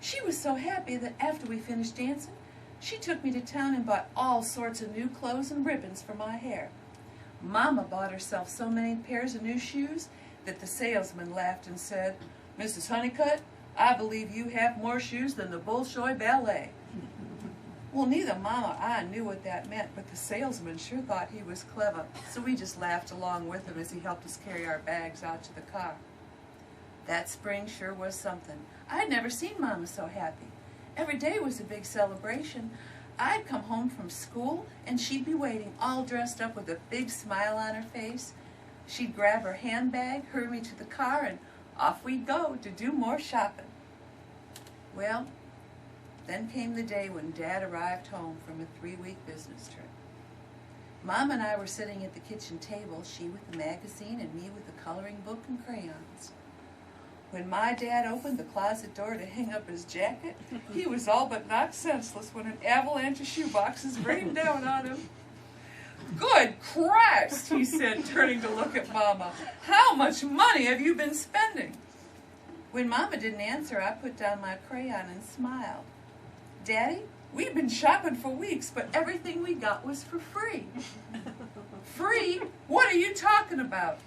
She was so happy that after we finished dancing, she took me to town and bought all sorts of new clothes and ribbons for my hair. Mama bought herself so many pairs of new shoes that the salesman laughed and said, "Mrs. Honeycutt, I believe you have more shoes than the Bolshoi Ballet." Well, neither Mama or I knew what that meant, but the salesman sure thought he was clever, so we just laughed along with him as he helped us carry our bags out to the car. That spring sure was something. I had never seen Mama so happy. Every day was a big celebration. I'd come home from school, and she'd be waiting, all dressed up with a big smile on her face. She'd grab her handbag, hurry me to the car, and off we'd go to do more shopping. Well, then came the day when Dad arrived home from a 3-week business trip. Mom and I were sitting at the kitchen table, she with the magazine and me with the coloring book and crayons. When my dad opened the closet door to hang up his jacket, he was all but knocked senseless when an avalanche of shoeboxes rained down on him. "Good Christ," he said, turning to look at Mama. "How much money have you been spending?" When Mama didn't answer, I put down my crayon and smiled. "Daddy, we've been shopping for weeks, but everything we got was for free." "Free? What are you talking about?"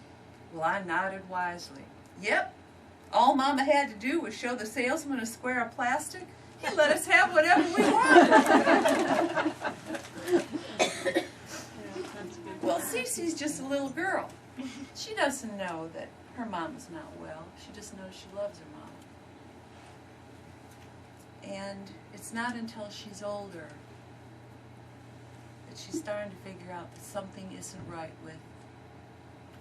Well, I nodded wisely. "Yep. All Mama had to do was show the salesman a square of plastic. He let us have whatever we wanted." Well, Cece's just a little girl. She doesn't know that her mama's not well. She just knows she loves her mama. And it's not until she's older that she's starting to figure out that something isn't right with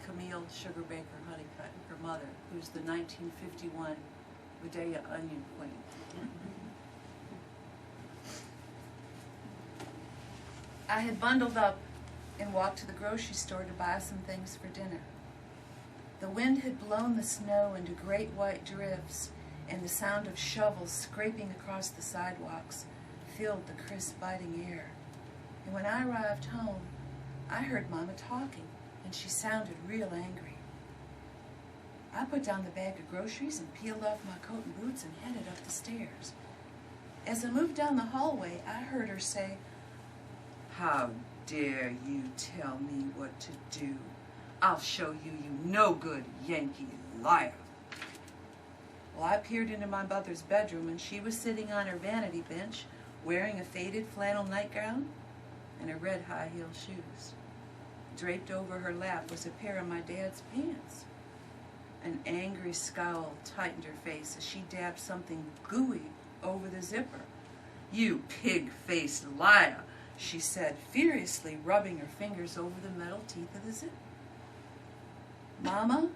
Camille Sugarbaker Honeycutt, her mother, who's the 1951 Medea Onion Queen. I had bundled up and walked to the grocery store to buy some things for dinner. The wind had blown the snow into great white drifts, and the sound of shovels scraping across the sidewalks filled the crisp, biting air. And when I arrived home, I heard Mama talking, and she sounded real angry. I put down the bag of groceries and peeled off my coat and boots and headed up the stairs. As I moved down the hallway, I heard her say, "How dare you tell me what to do? I'll show you, you no-good Yankee liar." Well, I peered into my mother's bedroom, and she was sitting on her vanity bench, wearing a faded flannel nightgown and her red high-heeled shoes. Draped over her lap was a pair of my dad's pants. An angry scowl tightened her face as she dabbed something gooey over the zipper. "You pig-faced liar," she said, furiously rubbing her fingers over the metal teeth of the zipper. "Mama,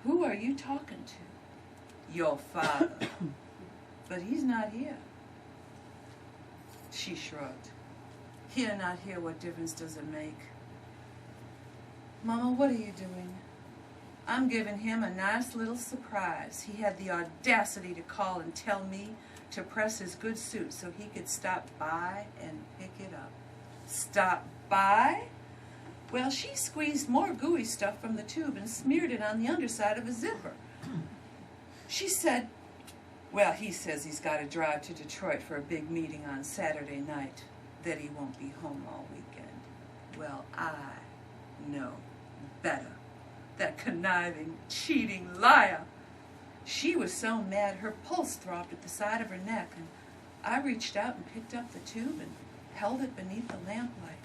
who are you talking to?" "Your father." "But he's not here." She shrugged. "Here, not here, what difference does it make?" "Mama, what are you doing?" "I'm giving him a nice little surprise. He had the audacity to call and tell me to press his good suit so he could stop by and pick it up." "Stop by?" Well, she squeezed more gooey stuff from the tube and smeared it on the underside of a zipper. She said, "Well, he says he's got to drive to Detroit for a big meeting on Saturday night, that he won't be home all weekend." Well, I know better. That conniving, cheating liar. She was so mad her pulse throbbed at the side of her neck, and I reached out and picked up the tube and held it beneath the lamplight.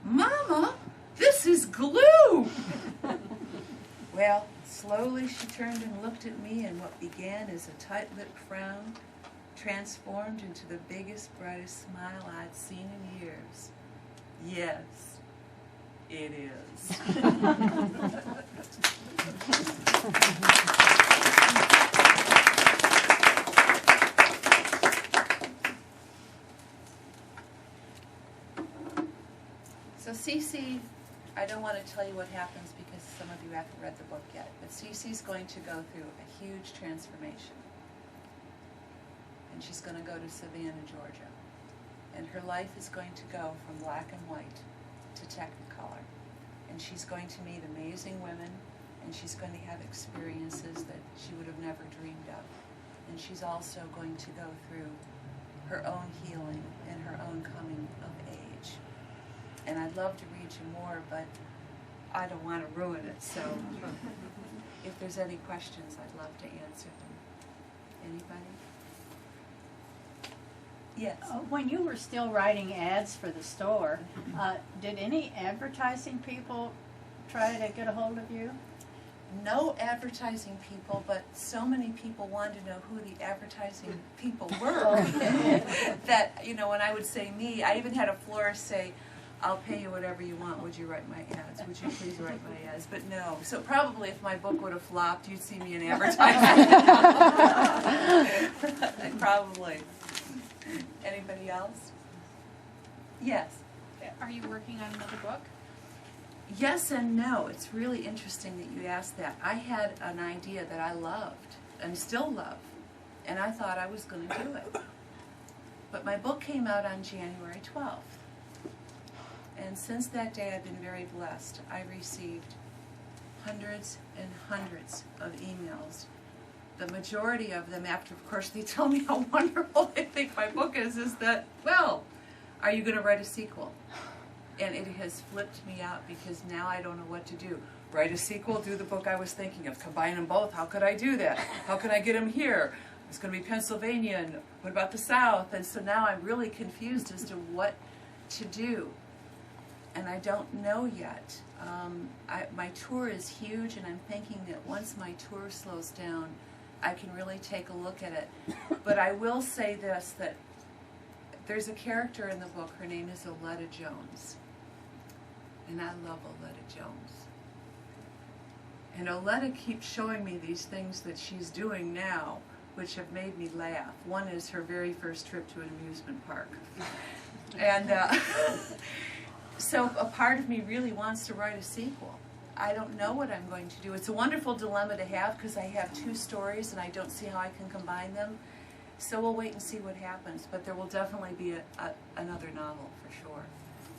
"Mama, this is glue!" Well, slowly she turned and looked at me, and what began as a tight-lipped frown transformed into the biggest, brightest smile I'd seen in years. "Yes, it is." So Cece, I don't want to tell you what happens because some of you haven't read the book yet, but Cece's going to go through a huge transformation. And she's going to go to Savannah, Georgia. And her life is going to go from black and white to Technicolor. And she's going to meet amazing women, and she's going to have experiences that she would have never dreamed of. and she's also going to go through her own healing and her own coming of age. And I'd love to read you more, but I don't want to ruin it, so if there's any questions, I'd love to answer them. Anybody? Yes. When you were still writing ads for the store, did any advertising people try to get a hold of you? No advertising people, but so many people wanted to know who the advertising people were that, you know, when I would say me, I even had a florist say, I'll pay you whatever you want, would you write my ads? Would you please write my ads? But no. So probably if my book would have flopped, you'd see me in advertising. Probably. Anybody else? Yes. Are you working on another book? Yes and no. It's really interesting that you asked that. I had an idea that I loved and still love, and I thought I was going to do it. But my book came out on January 12th. And since that day, I've been very blessed. I received hundreds and hundreds of emails. The majority of them, after, of course, they tell me how wonderful they think my book is that, well, are you going to write a sequel? And it has flipped me out because now I don't know what to do. Write a sequel, do the book I was thinking of, combine them both. How could I do that? How can I get them here? It's going to be Pennsylvania, and what about the South? And so now I'm really confused as to what to do. And I don't know yet. My tour is huge, and I'm thinking that once my tour slows down, I can really take a look at it. But I will say this, that there's a character in the book, her name is Oletta Jones. And I love Oletta Jones. And Oletta keeps showing me these things that she's doing now, which have made me laugh. One is her very first trip to an amusement park. And so a part of me really wants to write a sequel. I don't know what I'm going to do. It's a wonderful dilemma to have because I have two stories and I don't see how I can combine them. So we'll wait and see what happens. But there will definitely be another novel for sure.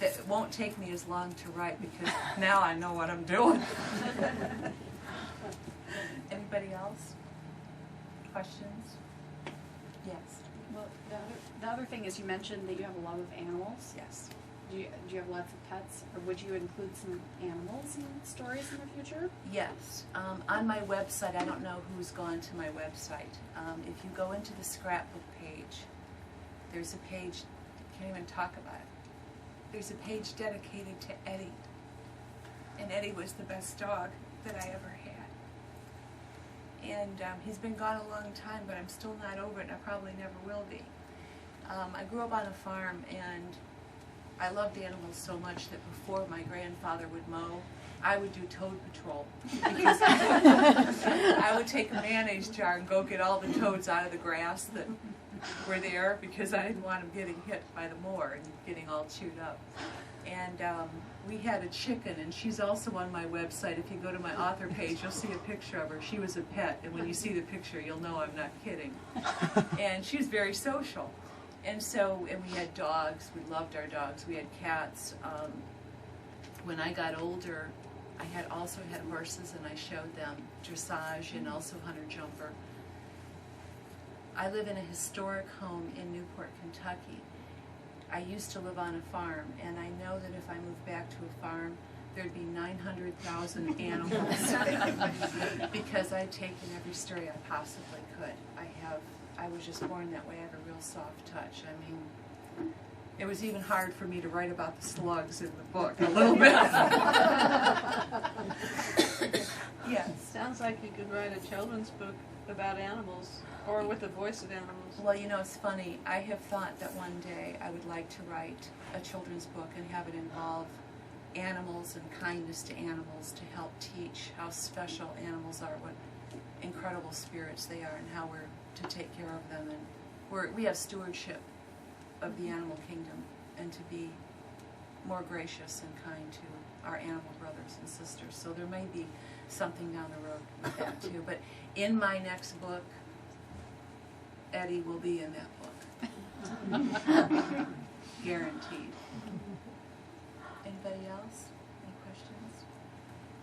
That won't take me as long to write because now I know what I'm doing. Anybody else? Questions? Yes. Well, the other thing is you mentioned that you have a love of animals. Yes. Do you have lots of pets, or would you include some animals in stories in the future? Yes. On my website, I don't know who's gone to my website. If you go into the scrapbook page, there's a page, can't even talk about it. There's a page dedicated to Eddie. And Eddie was the best dog that I ever had. And he's been gone a long time, but I'm still not over it, and I probably never will be. I grew up on a farm, and I loved animals so much that before my grandfather would mow, I would do toad patrol. Because I would take a mayonnaise jar and go get all the toads out of the grass that were there because I didn't want them getting hit by the mower and getting all chewed up. And we had a chicken, and she's also on my website. If you go to my author page, you'll see a picture of her. She was a pet, and when you see the picture, you'll know I'm not kidding. And she was very social. And so, and we had dogs. We loved our dogs. We had cats. When I got older, I had also had horses, and I showed them dressage and also hunter-jumper. I live in a historic home in Newport, Kentucky. I used to live on a farm, and I know that if I moved back to a farm, there'd be 900,000 animals because I'd taken every story I possibly could. I was just born that way. I have a real soft touch. I mean, it was even hard for me to write about the slugs in the book a little bit. Yes. Sounds like you could write a children's book about animals, or with the voice of animals. Well, you know, it's funny. I have thought that one day I would like to write a children's book and have it involve animals and kindness to animals to help teach how special animals are, what incredible spirits they are, and how we're to take care of them. And we have stewardship of the animal kingdom, and to be more gracious and kind to our animal brothers and sisters. So there may be something down the road with that too. But in my next book, Eddie will be in that book. Guaranteed. Anybody else?